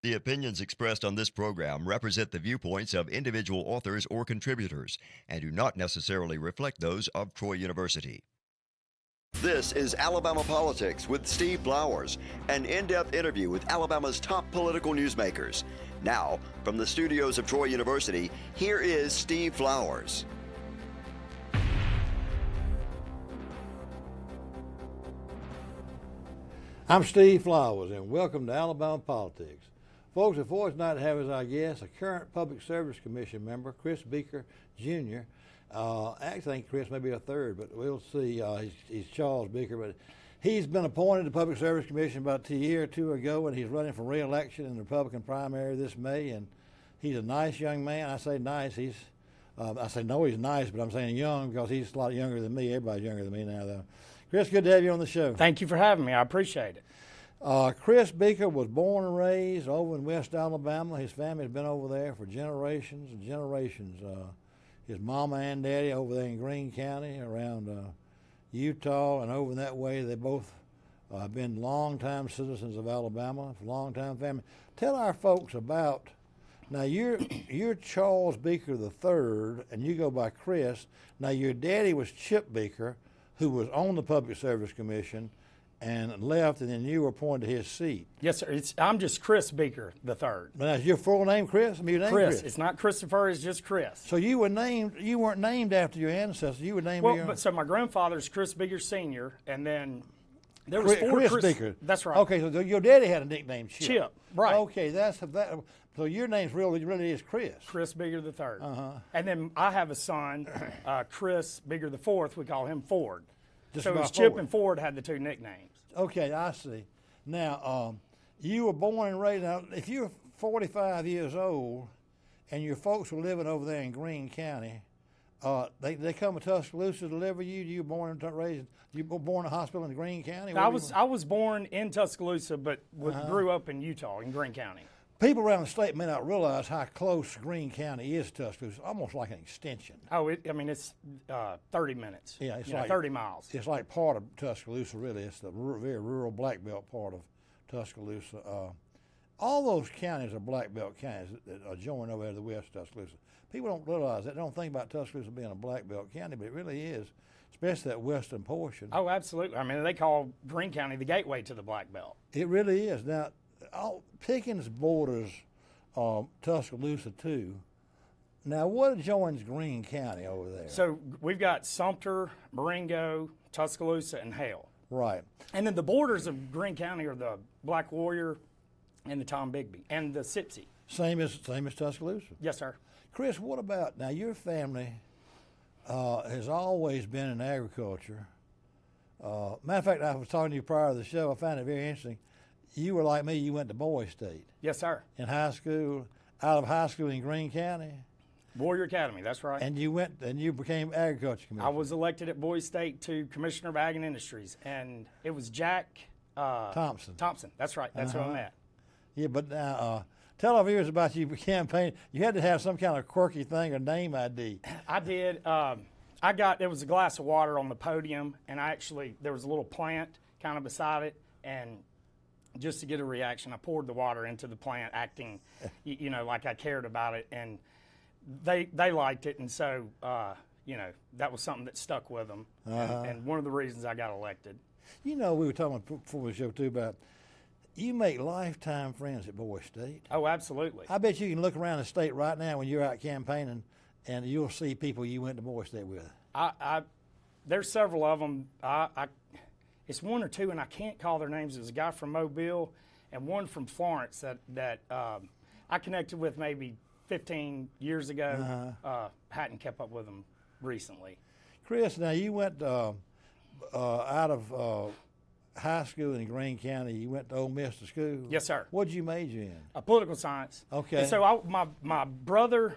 The opinions expressed on this program represent the viewpoints of individual authors or contributors and do not necessarily reflect those of Troy University. This is Alabama Politics with Steve Flowers, an in-depth interview with Alabama's top political newsmakers. Now, from the studios of Troy University, here is Steve Flowers. I'm Steve Flowers, and welcome to Alabama Politics. Folks, it's fortunate tonight to have as our guest a current Public Service Commission member, Chris Beeker, Jr. Actually, I think Chris may be a third, but we'll see. He's Charles Beeker, but he's been appointed to the Public Service Commission about a year or two ago, and he's running for re-election in the Republican primary this May. And he's a nice young man. I say nice. I say no, he's nice, but I'm saying young because he's a lot younger than me. Everybody's younger than me now, though. Chris, good to have you on the show. Thank you for having me. I appreciate it. Chris Beeker was born and raised over in West Alabama. His family's been over there for generations and generations. His mama and daddy over there in Greene County around Utah and over that way. They both have been longtime citizens of Alabama, longtime family. Tell our folks about, now you're Charles Beeker III and you go by Chris. Now your daddy was Chip Beeker, who was on the Public Service Commission and left, and then you were appointed to his seat. Yes, sir. I'm just Chris Beeker III. But that's your full name, Chris? I mean, your name Chris. It's not Christopher. It's just Chris. So you weren't named after your ancestors. You were named. Well, so my grandfather's Chris Beeker Sr., and then there was Chris Beeker. That's right. Okay, so your daddy had a nickname, Chip. Chip, right. Okay, that. So your name's really is Chris. Chris Beeker III. And then I have a son, Chris Beeker IV. We call him Ford. So it was Chip and Ford had the two nicknames. Okay, I see. Now, you were born and raised. Now, if you're 45 years old and your folks were living over there in Greene County, they come to Tuscaloosa to deliver you? You were born and raised. You were born in a hospital in Greene County? I was born in Tuscaloosa, but grew up in Utah, in Greene County. People around the state may not realize how close Greene County is to Tuscaloosa, almost like an extension. Oh, it's 30 minutes. Yeah, it's like 30 miles. It's like part of Tuscaloosa, really. It's the very rural Black Belt part of Tuscaloosa. All those counties are Black Belt counties that are joined over there to the west of Tuscaloosa. People don't realize that. They don't think about Tuscaloosa being a Black Belt county, but it really is, especially that western portion. Oh, absolutely. I mean, they call Greene County the gateway to the Black Belt. It really is. Now, Pickens borders Tuscaloosa too. Now, what joins Greene County over there? So we've got Sumter, Marengo, Tuscaloosa, and Hale. Right. And then the borders of Greene County are the Black Warrior and the Tombigbee and the Sipsey. Same as Tuscaloosa. Yes, sir. Chris, what about now? Your family has always been in agriculture. Matter of fact, I was talking to you prior to the show. I found it very interesting. You were like me. You went to Boys State. Yes, sir. In high school, out of high school in Greene County. Warrior Academy. That's right. And you became agriculture commissioner. I was elected at Boys State to Commissioner of Ag and Industries, and it was Jack Thompson. Thompson. That's right. That's who I met. Yeah, but now tell our viewers about your campaign. You had to have some kind of quirky thing or name ID. I did. There was a glass of water on the podium, and there was a little plant kind of beside it, and just to get a reaction, I poured the water into the plant, acting, like I cared about it, and they liked it, and so that was something that stuck with them, and one of the reasons I got elected. We were talking before the show too about you make lifetime friends at Boys State. Oh, absolutely. I bet you can look around the state right now when you're out campaigning, and you'll see people you went to Boys State with. There's several of them. It's one or two, and I can't call their names. There's a guy from Mobile and one from Florence that I connected with maybe 15 years ago. Hadn't kept up with them recently. Chris, now you went out of high school in Greene County. You went to Ole Miss to school. Yes, sir. What did you major in? Political science. Okay. And so my brother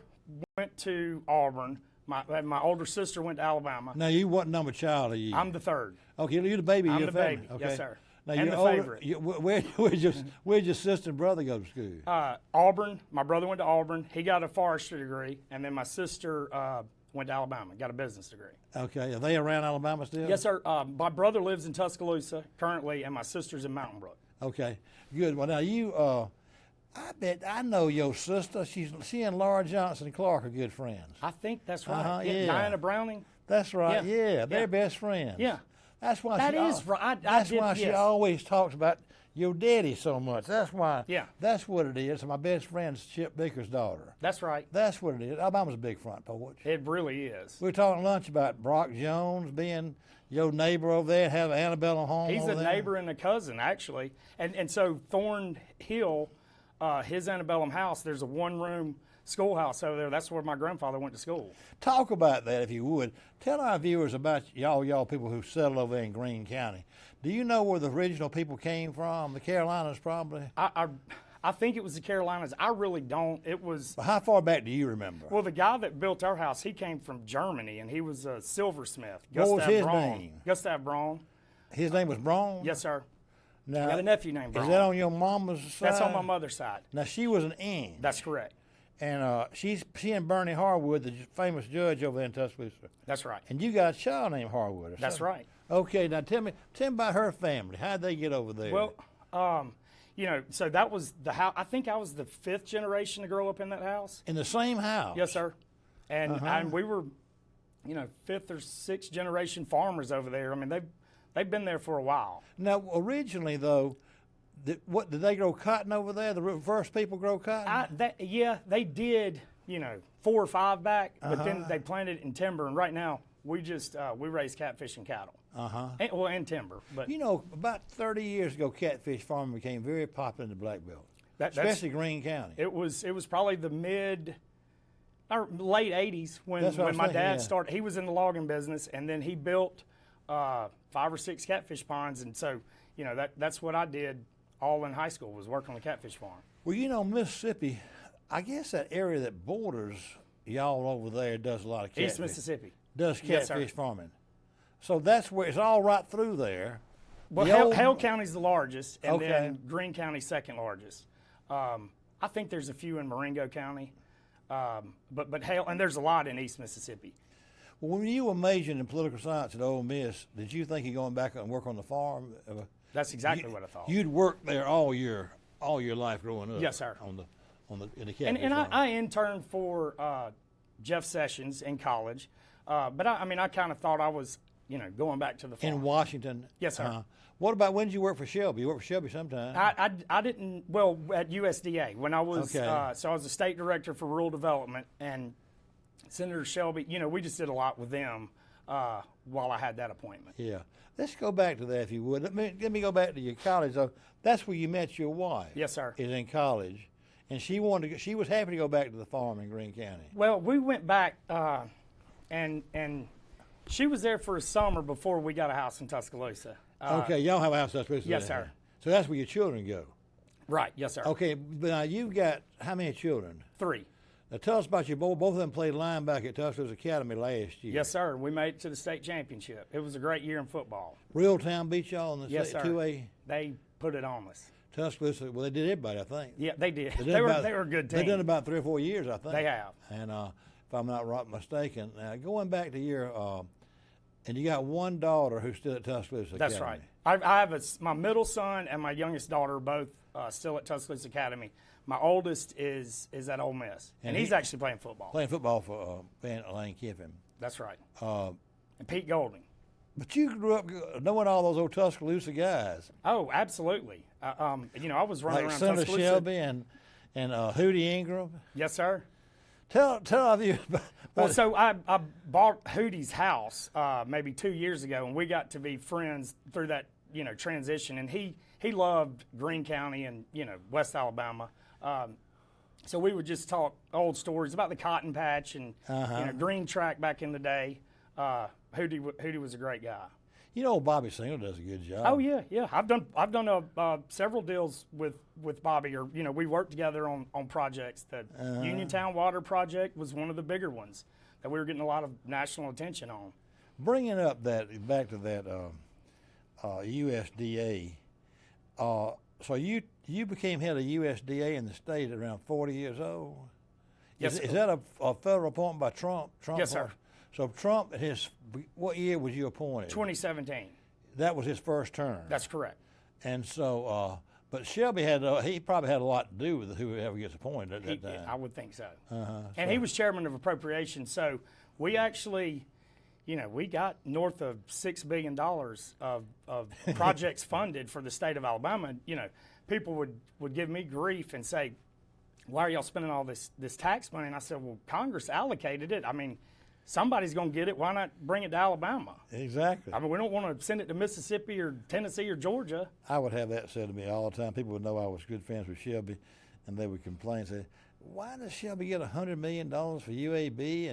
went to Auburn. My older sister went to Alabama. Now, you what number child are you? I'm the third. Okay, you're the baby of I'm your the family. baby. Okay. Yes, sir. Now, and you're the older, favorite. Where'd your sister and brother go to school? Auburn. My brother went to Auburn. He got a forestry degree, and then my sister went to Alabama, got a business degree. Okay, are they around Alabama still? Yes, sir. My brother lives in Tuscaloosa currently, and my sister's in Mountain Brook. Okay, good. Well, now you I bet I know your sister. She and Laura Johnson Clark are good friends. I think that's right. Uh-huh, yeah. Diana Browning. That's right. Yeah. Yeah, they're Yeah. best friends. Yeah. That's why That she. is right. That's why she yes. always talks about your daddy so much. That's why. Yeah. That's what it is. My best friend's Chip Beeker's daughter. That's right. That's what it is. Alabama's a big front porch. It really is. We were talking lunch about Brock Jones being your neighbor over there, have an antebellum home. He's over a there. neighbor and a cousin, actually. And so Thorn Hill, his antebellum house, there's a one-room schoolhouse over there. That's where my grandfather went to school. Talk about that if you would. Tell our viewers about y'all people who settled over there in Greene County. Do you know where the original people came from? The Carolinas, probably. I think it was the Carolinas. I really don't. It was. How far back do you remember? Well, the guy that built our house, he came from Germany, and he was a silversmith. What was his Braun. name? Gustav Braun. His name was Braun? Yes, sir. Now, I got a nephew named Braun. Is that on your mama's side? That's on my mother's side. Now, she was an Inge. That's correct. And she and Bernie Harwood, the famous judge over there in Tuscaloosa. That's right. And you got a child named Harwood. Or That's something. right. Okay, now tell me about her family. How'd they get over there? Well, so that was the house. I think I was the 5th generation to grow up in that house. in the same house? Yes, sir. And we were, 5th or 6th generation farmers over there. I mean, they've been there for a while. Now, originally, though, did they grow cotton over there? The first people grow cotton? They did, 4 or 5 back, but then they planted it in timber. And right now, we just we raise catfish and cattle. And timber. But About 30 years ago, catfish farming became very popular in the Black Belt, especially Greene County. It was probably the mid or late 80s when my dad started. He was in the logging business, and then he built 5 or 6 catfish ponds. And so, that's what I did all in high school, was work on the catfish farm. Well, Mississippi, I guess that area that borders y'all over there does a lot of catfish. East Mississippi. Does Yes, catfish sir. farming. So that's where it's all right through there. Well, Hale County's the largest, and Okay. then Greene County's second largest. I think there's a few in Marengo County, but Hale, and there's a lot in East Mississippi. Well, when you were majoring in political science at Ole Miss, did you think of going back and work on the farm? That's exactly what I thought. You'd worked there all your life growing up. Yes, sir. In the catfish And farm. I interned for Jeff Sessions in college, but I kind of thought I was, going back to the farm. In Washington. Yes, sir. What about when did you work for Shelby? You worked for Shelby sometime. I didn't, well, at USDA when I was, Okay. so I was the state director for rural development, and Senator Shelby, we just did a lot with them while I had that appointment. Yeah. Let's go back to that if you would. Let me go back to your college though. That's where you met your wife. Yes, sir. Is in college, and she was happy to go back to the farm in Greene County. Well, we went back, and she was there for a summer before we got a house in Tuscaloosa. Okay, y'all have a house that's supposed to. Yes, sir. So that's where your children go. Right. Yes, sir. Okay, but now you've got how many children? 3. Now tell us about your both of them played linebacker at Tuscaloosa Academy last year. Yes, sir. We made it to the state championship. It was a great year in football. Real-Town beat y'all in the Yes, sir. 2A. They put it on us. Tuscaloosa, well, they did everybody, I think. Yeah, they did. done They were about- a good team. They've done about 3 or 4 years, I think. They have. And if I'm not mistaken, now going back to your, and you got one daughter who's still at Tuscaloosa That's Academy. right. I have my middle son and my youngest daughter are both still at Tuscaloosa Academy. My oldest is at Ole Miss, and he's actually playing football. Playing football for Lane Kiffin. That's right. And Pete Golding. But you grew up knowing all those old Tuscaloosa guys. Oh, absolutely. I was running Like around Senator Tuscaloosa. Shelby and Hootie Ingram. Yes, sir. Tell our viewers about Well, so I bought Hootie's house maybe 2 years ago, and we got to be friends through that transition. And he loved Greene County and West Alabama, so we would just talk old stories about the cotton patch and green track back in the day. Hootie was a great guy. Bobby Singer does a good job. Oh yeah. I've done several deals with Bobby, or we worked together on projects. The Uniontown Water Project was one of the bigger ones that we were getting a lot of national attention on. Bringing up back to that USDA. So you became head of USDA in the state at around 40 years old. Yes. Is that a federal appointment by Trump? Yes, sir. So Trump, what year was you appointed? 2017. That was his first term. That's correct. And so, But Shelby he probably had a lot to do with whoever gets appointed at that time. I would think so. And He was chairman of appropriations, so we actually, we got north of $6 billion of projects funded for the state of Alabama. People would give me grief and say, why are y'all spending all this tax money? And I said, well, Congress allocated it. I mean, somebody's going to get it. Why not bring it to Alabama? Exactly. I mean, we don't want to send it to Mississippi or Tennessee or Georgia. I would have that said to me all the time. People would know I was good friends with Shelby, and they would complain, say, why does Shelby get $100 million for UAB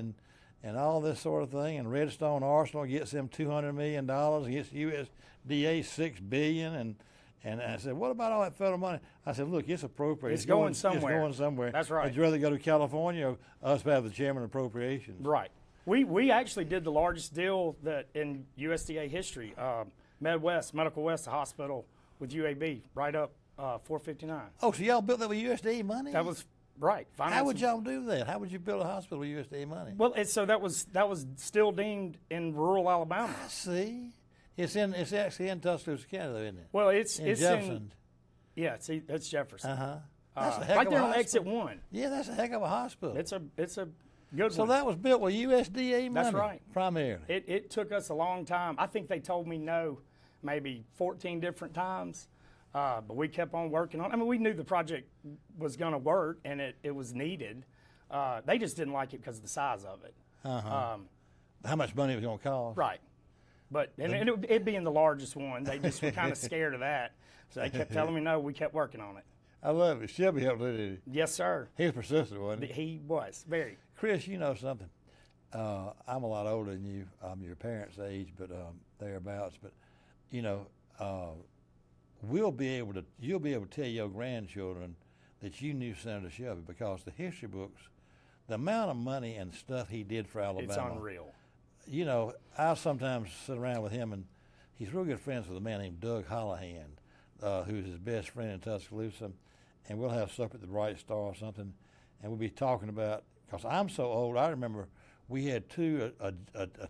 and all this sort of thing, and Redstone Arsenal gets them $200 million, and gets USDA $6 billion, and I said, what about all that federal money? I said, look, it's appropriate. It's going somewhere. It's going somewhere. That's right. Would you rather go to California or us have the chairman of appropriations? Right. We actually did the largest deal that in USDA history. Medical West, the hospital with UAB, right up 459. Oh, so y'all built that with USDA money? That was right. How would y'all do that? How would you build a hospital with USDA money? Well, so that was still deemed in rural Alabama. I see. It's actually in Tuscaloosa County, though, isn't it? Well, it's Jefferson. It's Jefferson. That's a heck right of there a on exit hospital. 1. Yeah, that's a heck of a hospital. It's a good So one. that was built with USDA money. That's right. Primarily. It took us a long time. I think they told me no maybe 14 different times, but we kept on working on it. I mean, we knew the project was going to work and it was needed. They just didn't like it because of the size of it. How much money it was going to cost? Right. But it being the largest one, they just were kind of scared of that. So they kept telling me no. We kept working on it. I love it. Shelby helped it, did he? Yes, sir. He was persistent, wasn't he? He was very. Chris, you know something. I'm a lot older than you. I'm your parents' age, but thereabouts. But you'll be able to tell your grandchildren that you knew Senator Shelby because the history books, the amount of money and stuff he did for Alabama. It's unreal. I sometimes sit around with him, and he's real good friends with a man named Doug Hollahan, who's his best friend in Tuscaloosa, and we'll have supper at the Bright Star or something, and we'll be talking about, because I'm so old, I remember we had a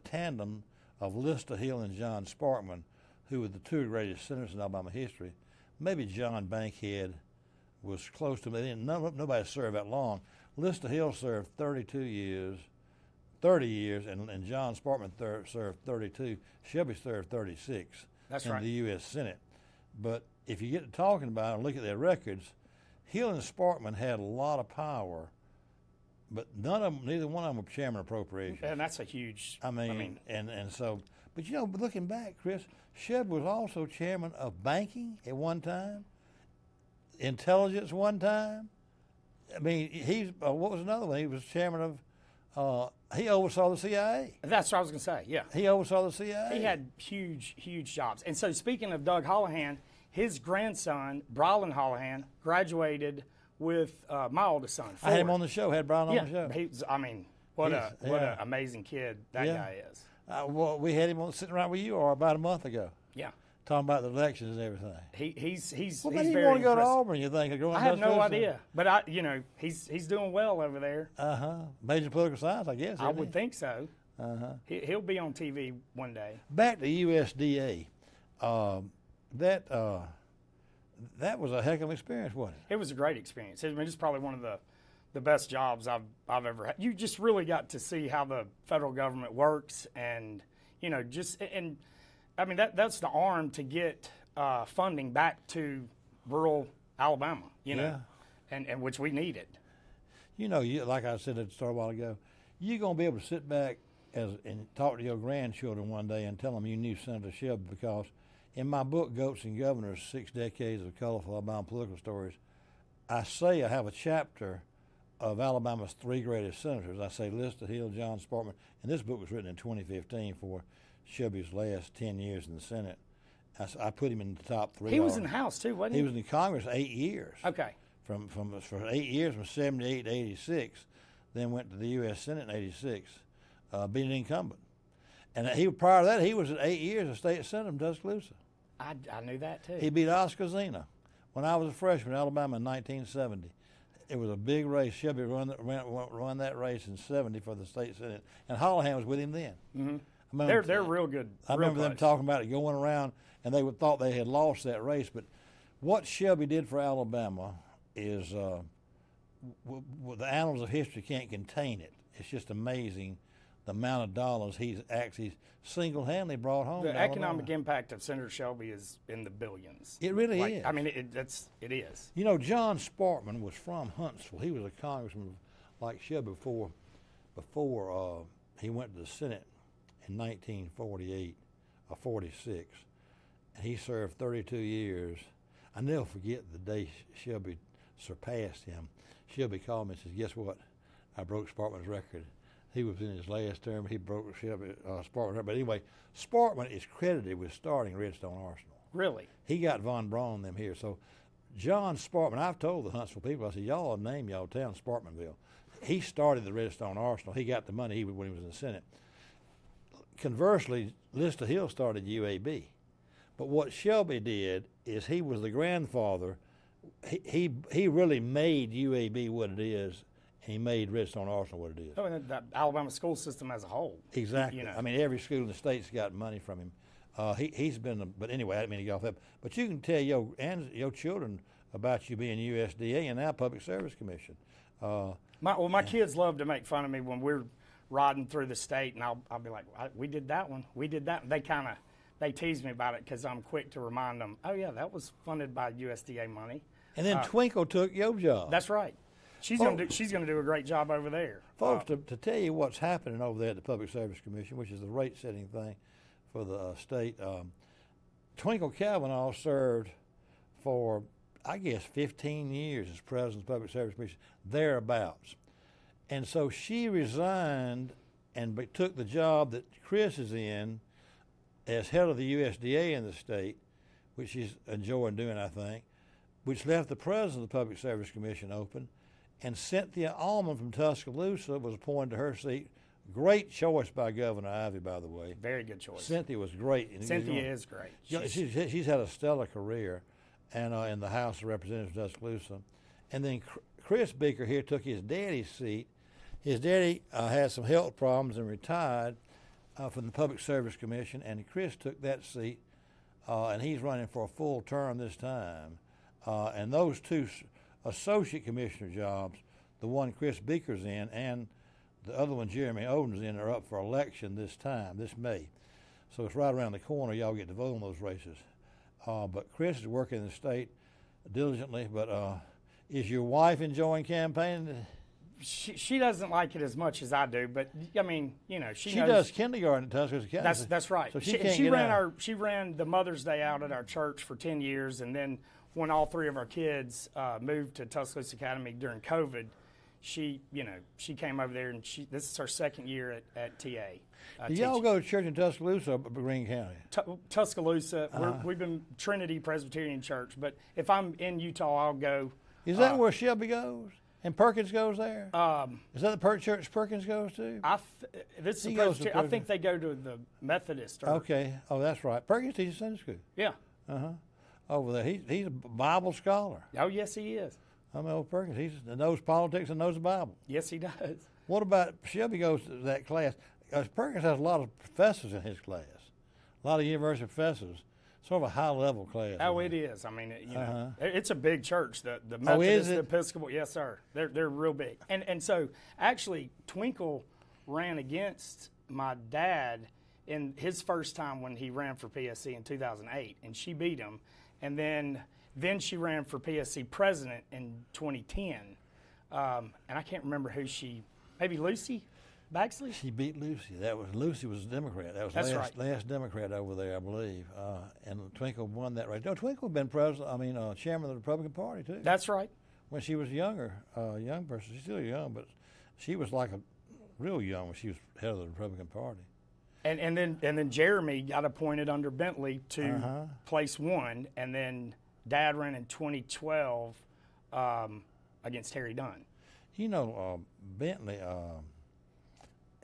tandem of Lister Hill and John Sparkman, who were the two greatest senators in Alabama history. Maybe John Bankhead was close to me. Nobody served that long. Lister Hill served 30 years, and John Sparkman served 32. Shelby served 36 in the U.S. Senate. But if you get to talking about it and look at their records, Hill and Sparkman had a lot of power, but neither one of them were chairman of appropriations. And that's a huge. But looking back, Chris, Shelby was also chairman of banking at one time, intelligence one time. I mean, what was another one? He was chairman of. He oversaw the CIA. That's what I was going to say. Yeah, he oversaw the CIA. He had huge jobs. And so, speaking of Doug Hollahan, his grandson Brylan Hollahan graduated with my oldest son. Ford. I had him on the show. Had Brylan on the show. What an amazing kid that guy is. Well, we had him sitting right with you about a month ago. Yeah. Talking about the elections and everything. He's well, he's he very want to go impressive. to Auburn, you think? I have no idea, but he's doing well over there. Major political science, I guess. I would think so. He'll be on TV one day. Back to USDA, that was a heck of an experience, wasn't it? It was a great experience. It's probably one of the best jobs I've ever had. You just really got to see how the federal government works, and that's the arm to get funding back to rural Alabama, and which we needed. Like I said at the start a while ago, you're going to be able to sit back and talk to your grandchildren one day and tell them you knew Senator Shelby, because in my book, Goats and Governors, 6 Decades of Colorful Alabama Political Stories, I have a chapter of Alabama's 3 greatest senators. I say Lister Hill, John Sparkman, and this book was written in 2015 for Shelby's last 10 years in the Senate. I put him in the top 3. He was in the House too, wasn't he? He was in Congress 8 years. Okay. For 8 years, from 78 to 86, then went to the U.S. Senate in 86, being an incumbent. And prior to that, he was at 8 years a state senator in Tuscaloosa. I knew that too. He beat Oscar Zena when I was a freshman in Alabama in 1970. It was a big race. Shelby run that race in 70 for the state senate, and Hollahan was with him then. Mm-hmm. They're real good. I remember them talking about it going around, and they thought they had lost that race, but what Shelby did for Alabama is the annals of history can't contain it. It's just amazing the amount of dollars he's actually single-handedly brought home. The to economic Alabama. impact of Senator Shelby is in the billions. It really is. I mean, it is. You know, John Sparkman was from Huntsville. He was a congressman like Shelby before he went to the Senate in 1948 or 46. And he served 32 years. I never forget the day Shelby surpassed him. Shelby called me and says, "Guess what? I broke Sparkman's record." He was in his last term. He broke Shelby Sparkman's record. But anyway, Sparkman is credited with starting Redstone Arsenal. Really? He got Von Braun them here. So John Sparkman, I've told the Huntsville people, I said, y'all name y'all town Sparkmanville. He started the Redstone Arsenal. He got the money when he was in the Senate. Conversely, Lister Hill started UAB. But what Shelby did is he was the grandfather. He really made UAB what it is, and he made Redstone Arsenal what it is. Oh, and the Alabama school system as a whole. Exactly. You know. I mean, every school in the state's got money from him. He's been, but anyway, I didn't mean to get off that. But you can tell your children about you being USDA and now Public Service Commission. My kids love to make fun of me when we're riding through the state, and I'll be like, "We did that one. We did that." They tease me about it because I'm quick to remind them, "Oh yeah, that was funded by USDA money." And then Twinkle took your job. That's right. She's gonna do a great job over there, folks. To tell you what's happening over there at the Public Service Commission, which is the rate setting thing for the state, Twinkle Kavanaugh served for, I guess, 15 years as president of the Public Service Commission, thereabouts. And so she resigned and took the job that Chris is in as head of the USDA in the state, which she's enjoying doing, I think, which left the president of the Public Service Commission open. And Cynthia Allman from Tuscaloosa was appointed to her seat. Great choice by Governor Ivey, by the way. Very good choice. Cynthia was great. Cynthia is great. She's had a stellar career, and in the House of Representatives of Tuscaloosa. And then Chris Beeker here took his daddy's seat. His daddy had some health problems and retired from the Public Service Commission, and Chris took that seat, and he's running for a full term this time. And those two associate commissioner jobs, the one Chris Beeker's in and the other one Jeremy Oden's in, are up for election this May. So it's right around the corner. Y'all get to vote on those races. But Chris is working in the state diligently. But is your wife enjoying campaigning? She doesn't like it as much as I do, but I mean, she knows. Does kindergarten at Tuscaloosa County. That's right. So she ran the Mother's Day out at our church for 10 years, and then when all three of our kids moved to Tuscaloosa Academy during COVID, she came over there, and this is her second year at TA. Do y'all go to church in Tuscaloosa or Greene County? Tuscaloosa. We've been Trinity Presbyterian Church, but if I'm in Utah, I'll go. Is that where Shelby goes? And Perkins goes there? Is that the church Perkins goes to? I think they go to the Methodist. Okay. Oh, that's right. Perkins teaches Sunday school. Yeah. Over there. He's a Bible scholar. Oh, yes, he is. I mean, old Perkins, he knows politics and knows the Bible. Yes, he does. What about Shelby goes to that class? Perkins has a lot of professors in his class, a lot of university professors. Sort of a high-level class. Oh, it is. I mean, it's a big church. The Methodist, the Episcopal, yes, sir. They're real big. And so, actually, Twinkle ran against my dad in his first time when he ran for PSC in 2008, and she beat him. And then she ran for PSC president in 2010. And I can't remember who maybe Lucy Baxley? She beat Lucy. Lucy was a Democrat. That was last Democrat over there, I believe. And Twinkle won that race. No, Twinkle had been chairman of the Republican Party too. That's right. When she was young person, she's still young, but she was like real young when she was head of the Republican Party. And then Jeremy got appointed under Bentley to place one, and then Dad ran in 2012 against Harry Dunn. Bentley.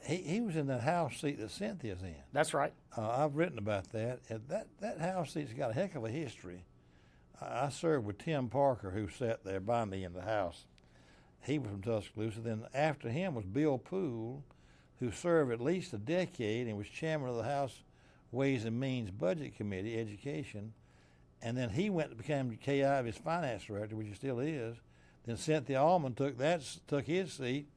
He was in that House seat that Cynthia's in. That's right. I've written about that. And that House seat's got a heck of a history. I served with Tim Parker, who sat there by me in the House. He was from Tuscaloosa. Then after him was Bill Poole, who served at least a decade and was chairman of the House Ways and Means Budget Committee, Education. and then he went to become KIV's finance director, which he still is. Then Cynthia Allman took his seat,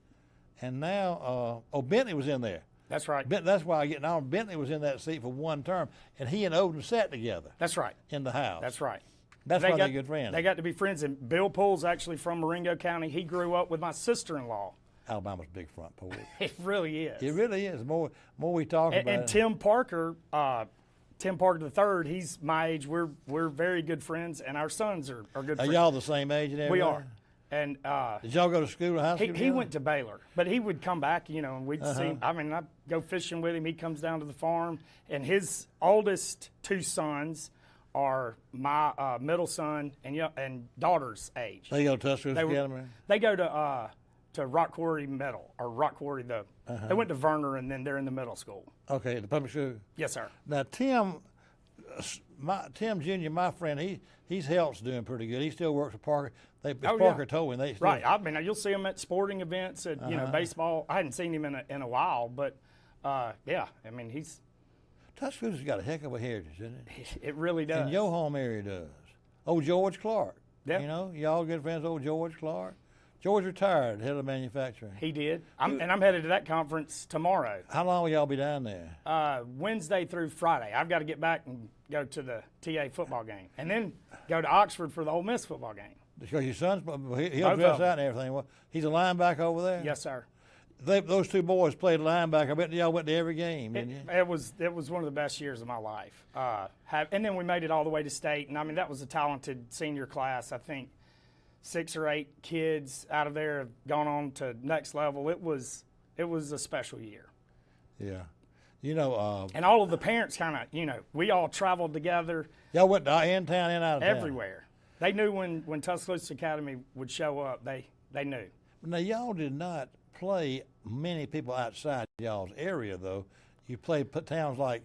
and now Bentley was in there. That's right. That's why I get on. Bentley was in that seat for one term, and he and Odom sat together. That's right. In the House. That's right. That's why they're good friends. They got to be friends. And Bill Poole's actually from Marengo County. He grew up with my sister-in-law. Alabama's big front porch. It really is. It really is. The more we talk about it. And Tim Parker III, he's my age. We're very good friends, and our sons are good friends. Are y'all the same age and everything? We are. And did y'all go to school, high school? He went to Baylor, but he would come back, and we'd see. I mean, I'd go fishing with him. He comes down to the farm, and his oldest two sons are my middle son and daughter's age. They go to Tuscaloosa Academy? They go to Rock Quarry Middle, or Rock Quarry, they went to Verner, and then they're in the middle school. Okay, the public school? Yes, sir. Now, Tim Jr., my friend, his health's doing pretty good. He still works with Parker. Parker told me. Right. I mean, you'll see him at sporting events, at baseball. I hadn't seen him in a while, but yeah, I mean, he's. Tuscaloosa's got a heck of a heritage, isn't it? It really does. And your home area does. Oh, George Clark. Yeah. Y'all good friends, old George Clark. George retired, head of manufacturing. He did. And I'm headed to that conference tomorrow. How long will y'all be down there? Wednesday through Friday. I've got to get back and go to the TA football game, and then go to Oxford for the Ole Miss football game. Because your son's, he'll dress out and everything. Well, he's a linebacker over there? Yes, sir. Those two boys played linebacker. I bet y'all went to every game, didn't you? It was one of the best years of my life. And then we made it all the way to state, and I mean, that was a talented senior class. I think 6 or 8 kids out of there have gone on to next level. It was a special year. Yeah. And all of the parents kind of, we all traveled together. Y'all went to in town and out of town? Everywhere. They knew when Tuscaloosa Academy would show up, they knew. Now, y'all did not play many people outside y'all's area, though. You played towns like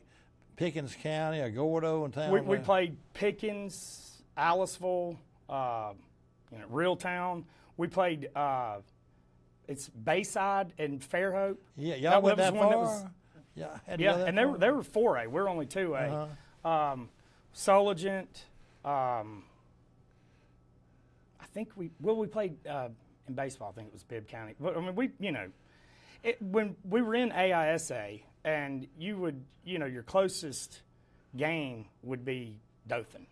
Pickens County or Gordo and towns we played Pickens, Aliceville, Reeltown. We played it's Bayside and Fairhope. Yeah, y'all went that far? Yeah, and they were 4A. We're only 2A. Sulligent. I think we played in baseball. I think it was Bibb County. But I mean, when we were in AISA, and you would, your closest game would be Dothan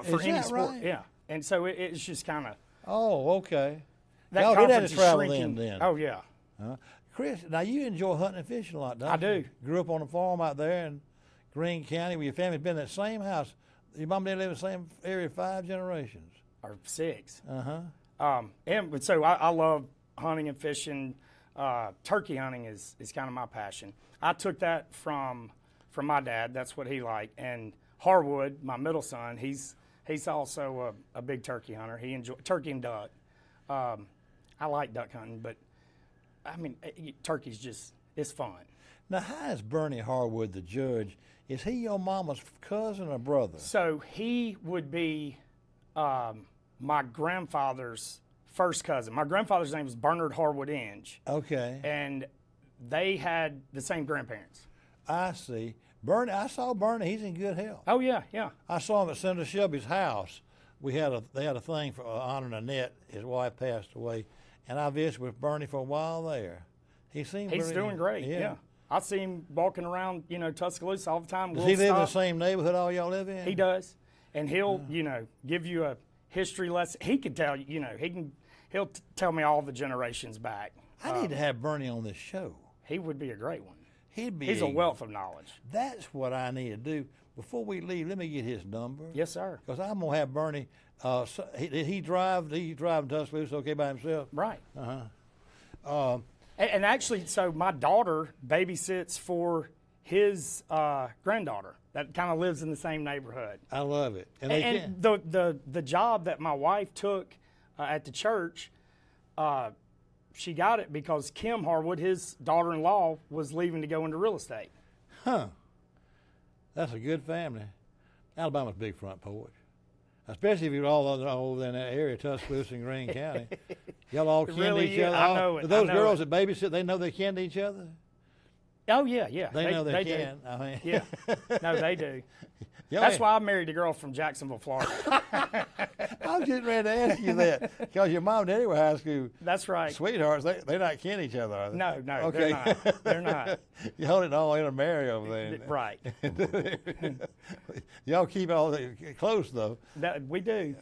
for any sport. Right? Yeah, and so it's just kind of. Oh, okay. That y'all did have to is travel shrinking. then. Oh yeah. Chris, now you enjoy hunting and fishing a lot, don't you? I do. Grew up on a farm out there in Greene County where your family's been in that same house. Your mom and dad live in the same area 5 generations. Or 6. And so I love hunting and fishing. Turkey hunting is kind of my passion. I took that from my dad. That's what he liked. And Harwood, my middle son, he's also a big turkey hunter. He enjoys turkey and duck. I like duck hunting, but I mean, turkey's it's fun. Now, how is Bernie Harwood, the judge? Is he your mama's cousin or brother? So he would be my grandfather's first cousin. My grandfather's name was Bernard Harwood Inge. Okay. And they had the same grandparents. I see. Bernie, I saw Bernie. He's in good health. Oh yeah, yeah. I saw him at Senator Shelby's house. They had a thing for honoring Annette. His wife passed away, and I visited with Bernie for a while there. He's doing great. Yeah. I see him walking around, Tuscaloosa all the time. Does he live in the same neighborhood all y'all live in? He does, and he'll, give you a history lesson. He could tell you, he'll tell me all the generations back. I need to have Bernie on this show. He would be a great one. He's a wealth of knowledge. That's what I need to do. Before we leave, let me get his number. Yes, sir. Because I'm gonna have Bernie. Did he drive? Did he drive in Tuscaloosa okay by himself? Right. And actually, so my daughter babysits for his granddaughter that kind of lives in the same neighborhood. I love it. And the job that my wife took at the church, she got it because Kim Harwood, his daughter-in-law, was leaving to go into real estate. Huh. That's a good family. Alabama's big front porch. Especially if you're all over in that area, Tuscaloosa and Greene County. Y'all all kin to each other. I know it. Those girls that babysit, they know they kin to each other? Oh, yeah, yeah. They know they do. can. I mean. Yeah. No, they do. Yeah, That's why I married a girl from Jacksonville, Florida. I was getting ready to ask you that because your mom and daddy were high school That's right. sweethhearts. They're not kin each other, are they? No, Okay. they're not. They're not. You hold it all intermarry over there. Right. Y'all keep all that close though. We do.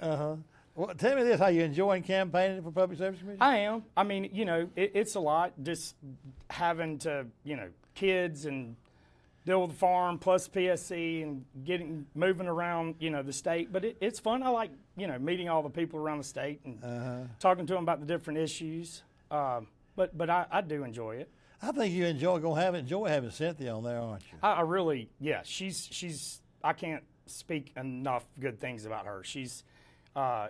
Well, tell me this: how you enjoying campaigning for Public Service Commission? I am. I mean, it's a lot just having to, kids and deal with the farm plus PSC and moving around, the state. But it's fun. I like, meeting all the people around the state and talking to them about the different issues. But I do enjoy it. I think you enjoy having Cynthia on there, aren't you? I really, yeah. She's. I can't speak enough good things about her. She's, so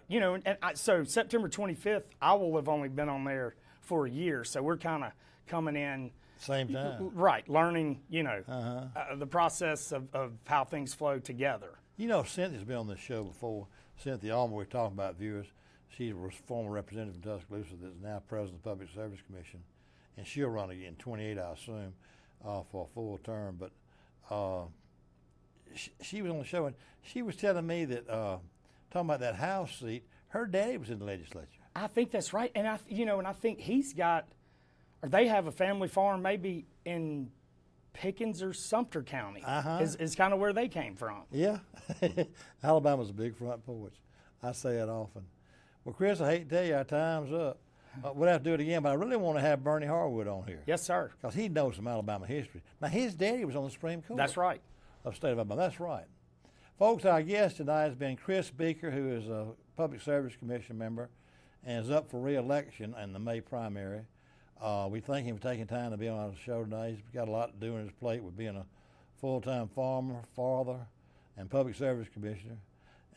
September 25th, I will have only been on there for a year. So we're kind of coming in. Same time. Right, learning, the process of how things flow together. Cynthia's been on this show before. Cynthia Almer, we're talking about viewers. She was former representative from Tuscaloosa that's now president of the Public Service Commission. And she'll run again, 28, I assume, for a full term. But she was on the show, and she was telling me that, talking about that House seat, her daddy was in the legislature. I think that's right. And, I think he's got, or they have a family farm maybe in Pickens or Sumter County is kind of where they came from. Yeah. Alabama's a big front porch. I say it often. Well, Chris, I hate to tell you our time's up. We'll have to do it again, but I really want to have Bernie Harwood on here. Yes, sir. Because he knows some Alabama history. Now, his daddy was on the Supreme Court. That's right. Of the state of Alabama. That's right. Folks, our guest tonight has been Chris Beeker, who is a Public Service Commission member and is up for re-election in the May primary. We thank him for taking time to be on our show today. He's got a lot to do on his plate with being a full-time farmer, father, and Public Service Commissioner.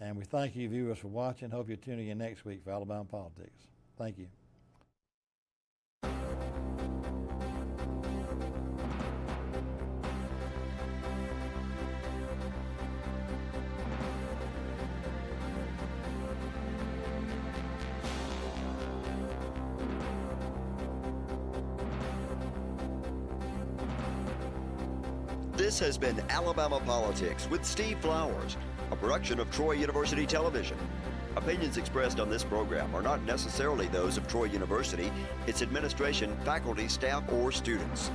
And we thank you, viewers, for watching. Hope you're tuning in next week for Alabama Politics. Thank you. This has been Alabama Politics with Steve Flowers, a production of Troy University Television. Opinions expressed on this program are not necessarily those of Troy University, its administration, faculty, staff, or students.